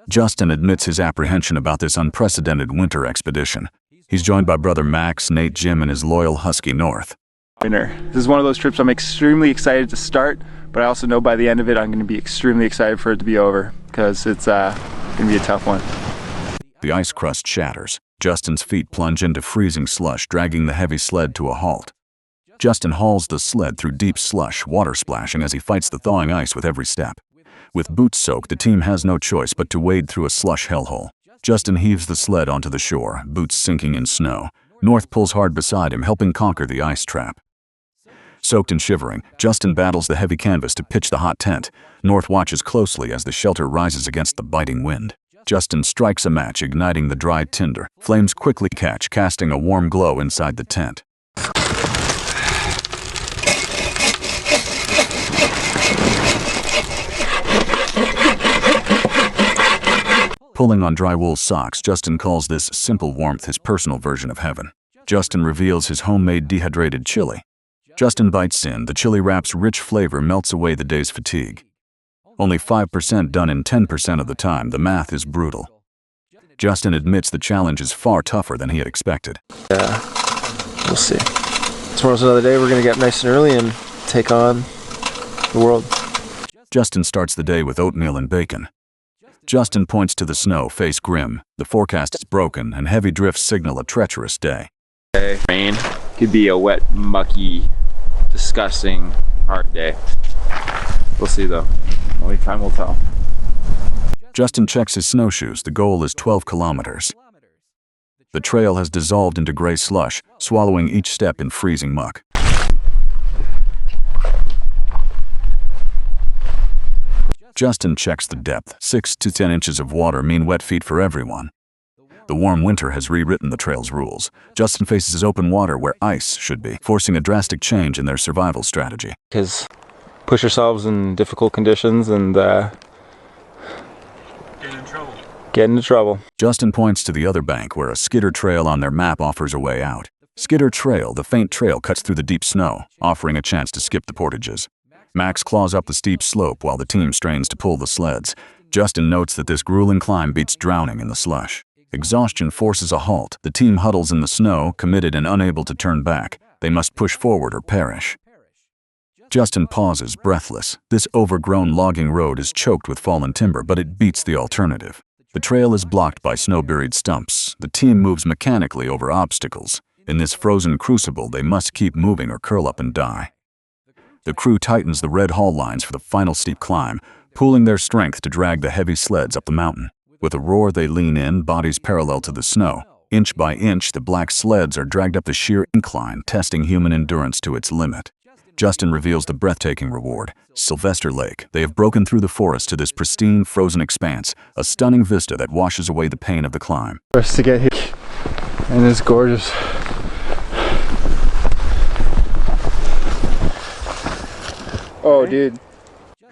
Justin admits his apprehension about this unprecedented winter expedition. He's joined by brother Max, Nate, Jim, and his loyal husky North. Winter. This is one of those trips I'm extremely excited to start, but I also know by the end of it I'm going to be extremely excited for it to be over, because it's going to be a tough one. The ice crust shatters. Justin's feet plunge into freezing slush, dragging the heavy sled to a halt. Justin hauls the sled through deep slush, water splashing as he fights the thawing ice with every step. With boots soaked, the team has no choice but to wade through a slush hellhole. Justin heaves the sled onto the shore, boots sinking in snow. North pulls hard beside him, helping conquer the ice trap. Soaked and shivering, Justin battles the heavy canvas to pitch the hot tent. North watches closely as the shelter rises against the biting wind. Justin strikes a match, igniting the dry tinder. Flames quickly catch, casting a warm glow inside the tent. Pulling on dry wool socks, Justin calls this simple warmth his personal version of heaven. Justin reveals his homemade dehydrated chili. Justin bites in, the chili wrap's rich flavor melts away the day's fatigue. Only 5% done in 10% of the time, the math is brutal. Justin admits the challenge is far tougher than he had expected. Yeah, we'll see. Tomorrow's another day. We're gonna get up nice and early and take on the world. Justin starts the day with oatmeal and bacon. Justin points to the snow, face grim. The forecast is broken and heavy drifts signal a treacherous day. Rain could be a wet, mucky, disgusting, hard day. We'll see though. Only time will tell. Justin checks his snowshoes. The goal is 12 kilometers. The trail has dissolved into gray slush, swallowing each step in freezing muck. Justin checks the depth. 6 to 10 inches of water mean wet feet for everyone. The warm winter has rewritten the trail's rules. Justin faces open water where ice should be, forcing a drastic change in their survival strategy. Because push yourselves in difficult conditions and get into trouble. Justin points to the other bank where a skidder trail on their map offers a way out. Skidder Trail, the faint trail, cuts through the deep snow, offering a chance to skip the portages. Max claws up the steep slope while the team strains to pull the sleds. Justin notes that this grueling climb beats drowning in the slush. Exhaustion forces a halt. The team huddles in the snow, committed and unable to turn back. They must push forward or perish. Justin pauses, breathless. This overgrown logging road is choked with fallen timber, but it beats the alternative. The trail is blocked by snow-buried stumps. The team moves mechanically over obstacles. In this frozen crucible, they must keep moving or curl up and die. The crew tightens the red haul lines for the final steep climb, pooling their strength to drag the heavy sleds up the mountain. With a roar, they lean in, bodies parallel to the snow. Inch by inch, the black sleds are dragged up the sheer incline, testing human endurance to its limit. Justin reveals the breathtaking reward, Sylvester Lake. They have broken through the forest to this pristine, frozen expanse, a stunning vista that washes away the pain of the climb. For us to get here, and it's gorgeous. Oh, dude.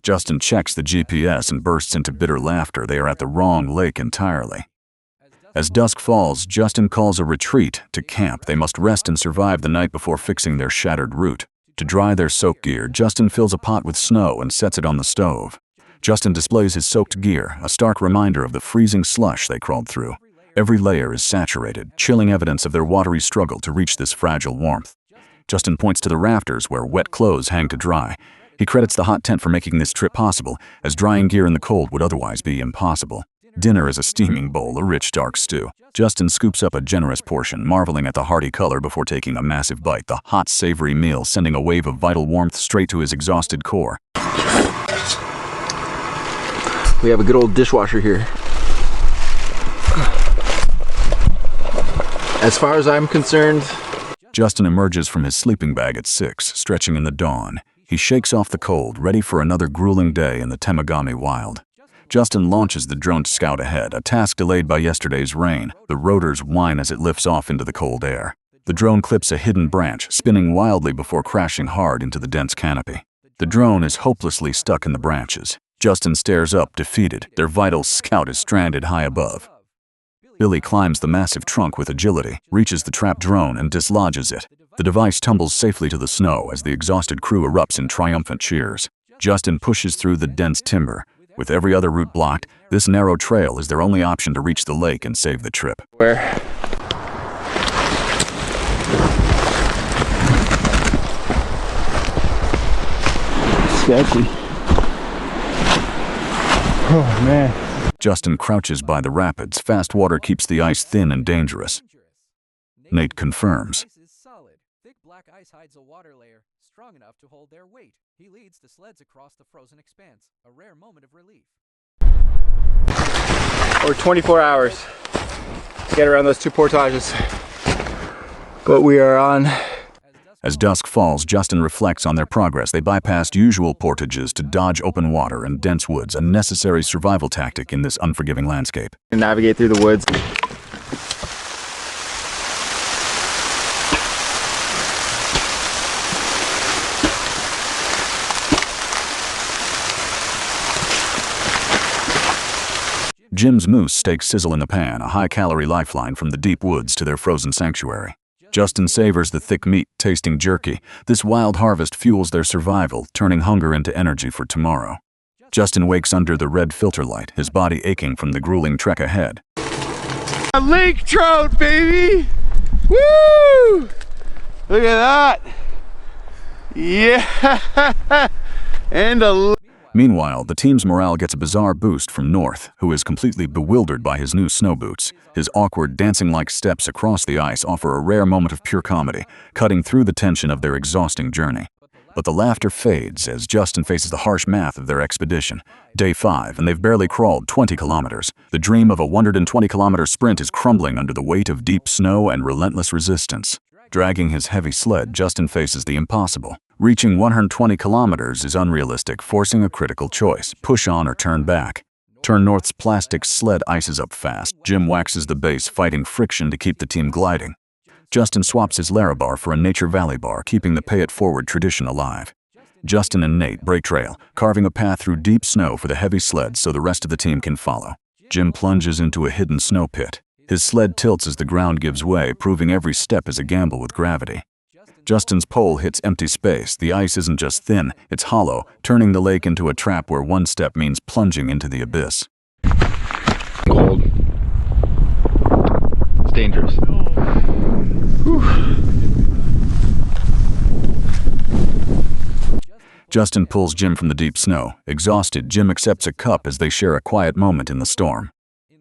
Justin checks the GPS and bursts into bitter laughter. They are at the wrong lake entirely. As dusk falls, Justin calls a retreat to camp. They must rest and survive the night before fixing their shattered route. To dry their soaked gear, Justin fills a pot with snow and sets it on the stove. Justin displays his soaked gear, a stark reminder of the freezing slush they crawled through. Every layer is saturated, chilling evidence of their watery struggle to reach this fragile warmth. Justin points to the rafters where wet clothes hang to dry. He credits the hot tent for making this trip possible, as drying gear in the cold would otherwise be impossible. Dinner is a steaming bowl, a rich, dark stew. Justin scoops up a generous portion, marveling at the hearty color before taking a massive bite. The hot, savory meal sending a wave of vital warmth straight to his exhausted core. We have a good old dishwasher here. As far as I'm concerned, Justin emerges from his sleeping bag at 6, stretching in the dawn. He shakes off the cold, ready for another grueling day in the Temagami wild. Justin launches the drone to scout ahead, a task delayed by yesterday's rain. The rotors whine as it lifts off into the cold air. The drone clips a hidden branch, spinning wildly before crashing hard into the dense canopy. The drone is hopelessly stuck in the branches. Justin stares up, defeated. Their vital scout is stranded high above. Billy climbs the massive trunk with agility, reaches the trapped drone and dislodges it. The device tumbles safely to the snow as the exhausted crew erupts in triumphant cheers. Justin pushes through the dense timber. With every other route blocked, this narrow trail is their only option to reach the lake and save the trip. Where? Sketchy. Oh man. Justin crouches by the rapids. Fast water keeps the ice thin and dangerous. Nate confirms. Thick black ice hides a water layer strong enough to hold their weight. He leads the sleds across the frozen expanse, a rare moment of relief. Over 24 hours to get around those two portages. But we are on. As dusk falls, Justin reflects on their progress. They bypassed usual portages to dodge open water and dense woods, a necessary survival tactic in this unforgiving landscape. Navigate through the woods. Jim's moose steaks sizzle in the pan, a high-calorie lifeline from the deep woods to their frozen sanctuary. Justin savors the thick meat, tasting jerky. This wild harvest fuels their survival, turning hunger into energy for tomorrow. Justin wakes under the red filter light, his body aching from the grueling trek ahead. A lake trout, baby! Woo! Look at that! Yeah! And a... Meanwhile, the team's morale gets a bizarre boost from North, who is completely bewildered by his new snow boots. His awkward, dancing-like steps across the ice offer a rare moment of pure comedy, cutting through the tension of their exhausting journey. But the laughter fades as Justin faces the harsh math of their expedition. Day 5, and they've barely crawled 20 kilometers. The dream of a 120-kilometer sprint is crumbling under the weight of deep snow and relentless resistance. Dragging his heavy sled, Justin faces the impossible. Reaching 120 kilometers is unrealistic, forcing a critical choice: push on or turn back. Turn North's plastic sled ices up fast. Jim waxes the base, fighting friction to keep the team gliding. Justin swaps his Larabar for a Nature Valley bar, keeping the pay-it-forward tradition alive. Justin and Nate break trail, carving a path through deep snow for the heavy sled so the rest of the team can follow. Jim plunges into a hidden snow pit. His sled tilts as the ground gives way, proving every step is a gamble with gravity. Justin's pole hits empty space. The ice isn't just thin, it's hollow, turning the lake into a trap where one step means plunging into the abyss. Cold. It's dangerous. Whew. Justin pulls Jim from the deep snow. Exhausted, Jim accepts a cup as they share a quiet moment in the storm.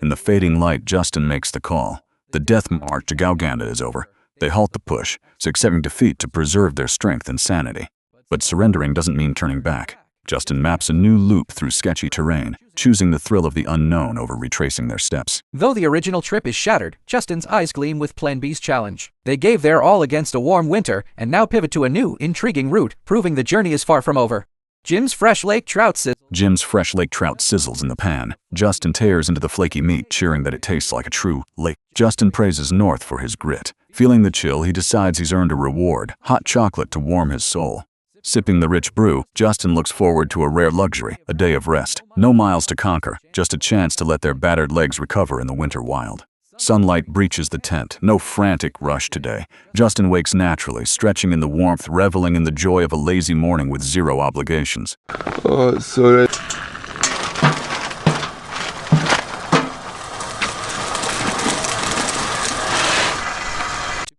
In the fading light, Justin makes the call. The death march to Gauganda is over. They halt the push, accepting defeat to preserve their strength and sanity. But surrendering doesn't mean turning back. Justin maps a new loop through sketchy terrain, choosing the thrill of the unknown over retracing their steps. Though the original trip is shattered, Justin's eyes gleam with Plan B's challenge. They gave their all against a warm winter and now pivot to a new, intriguing route, proving the journey is far from over. Jim's fresh lake trout sizzles in the pan. Justin tears into the flaky meat, cheering that it tastes like a true lake. Justin praises North for his grit. Feeling the chill, he decides he's earned a reward: hot chocolate to warm his soul. Sipping the rich brew, Justin looks forward to a rare luxury: a day of rest. No miles to conquer, just a chance to let their battered legs recover in the winter wild. Sunlight breaches the tent. No frantic rush today. Justin wakes naturally, stretching in the warmth, reveling in the joy of a lazy morning with zero obligations. Oh, it's so nice.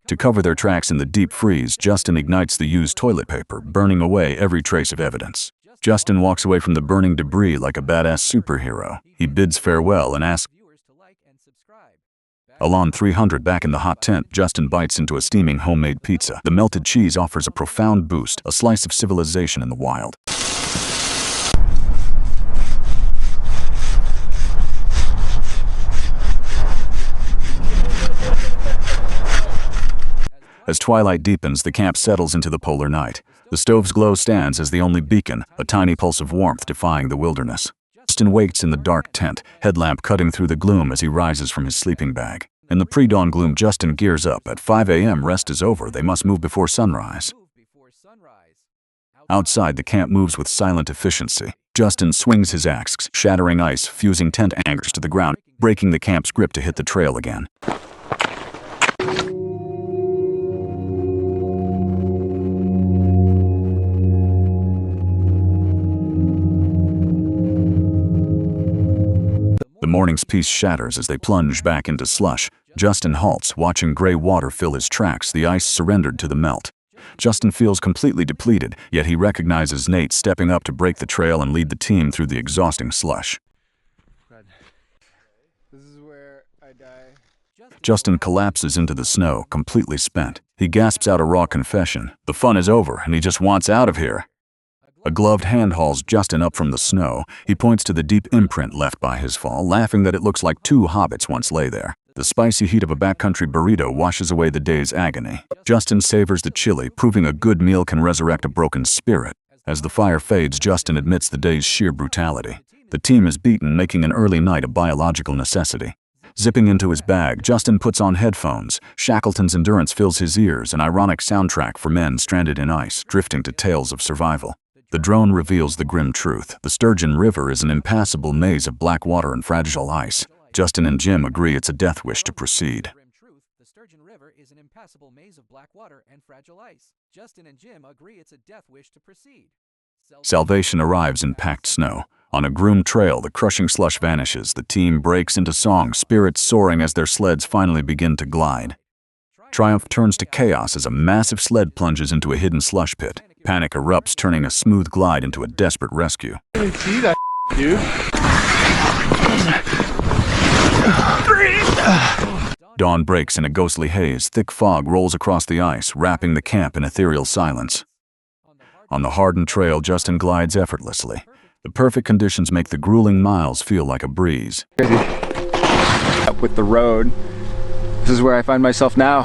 To cover their tracks in the deep freeze, Justin ignites the used toilet paper, burning away every trace of evidence. Justin walks away from the burning debris like a badass superhero. He bids farewell and asks, Alon 300 back in the hot tent, Justin bites into a steaming homemade pizza. The melted cheese offers a profound boost, a slice of civilization in the wild. As twilight deepens, the camp settles into the polar night. The stove's glow stands as the only beacon, a tiny pulse of warmth defying the wilderness. Justin waits in the dark tent, headlamp cutting through the gloom as he rises from his sleeping bag. In the pre-dawn gloom, Justin gears up. At 5 a.m., rest is over. They must move before sunrise. Outside, the camp moves with silent efficiency. Justin swings his axe, shattering ice, fusing tent anchors to the ground, breaking the camp's grip to hit the trail again. The morning's peace shatters as they plunge back into slush. Justin halts, watching gray water fill his tracks, the ice surrendered to the melt. Justin feels completely depleted, yet he recognizes Nate stepping up to break the trail and lead the team through the exhausting slush. This is where I die. Justin collapses into the snow, completely spent. He gasps out a raw confession. The fun is over, and he just wants out of here. A gloved hand hauls Justin up from the snow. He points to the deep imprint left by his fall, laughing that it looks like two hobbits once lay there. The spicy heat of a backcountry burrito washes away the day's agony. Justin savors the chili, proving a good meal can resurrect a broken spirit. As the fire fades, Justin admits the day's sheer brutality. The team is beaten, making an early night a biological necessity. Zipping into his bag, Justin puts on headphones. Shackleton's Endurance fills his ears, an ironic soundtrack for men stranded in ice, drifting to tales of survival. The drone reveals the grim truth. The Sturgeon River is an impassable maze of black water and fragile ice. Justin and Jim agree it's a death wish to proceed. The Sturgeon River is an impassable maze of black water and fragile ice. Justin and Jim agree it's a death wish to proceed. Salvation arrives in packed snow. On a groomed trail, the crushing slush vanishes. The team breaks into song, spirits soaring as their sleds finally begin to glide. Triumph turns to chaos as a massive sled plunges into a hidden slush pit. Panic erupts, turning a smooth glide into a desperate rescue. I didn't see that, dude. Dawn breaks in a ghostly haze. Thick fog rolls across the ice, wrapping the camp in ethereal silence. On the hardened trail, Justin glides effortlessly. The perfect conditions make the grueling miles feel like a breeze. Up with the road, this is where I find myself now.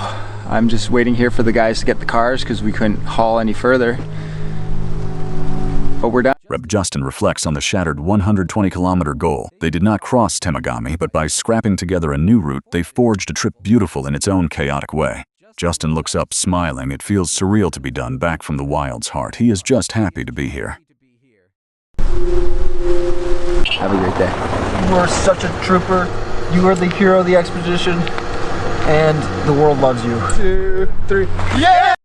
I'm just waiting here for the guys to get the cars because we couldn't haul any further. But we're done. Rep Justin reflects on the shattered 120-kilometer goal. They did not cross Temagami, but by scrapping together a new route, they forged a trip beautiful in its own chaotic way. Justin looks up, smiling. It feels surreal to be done, back from the wild's heart. He is just happy to be here. Have a great day. You are such a trooper. You are the hero of the expedition, and the world loves you. 2, 3, yeah!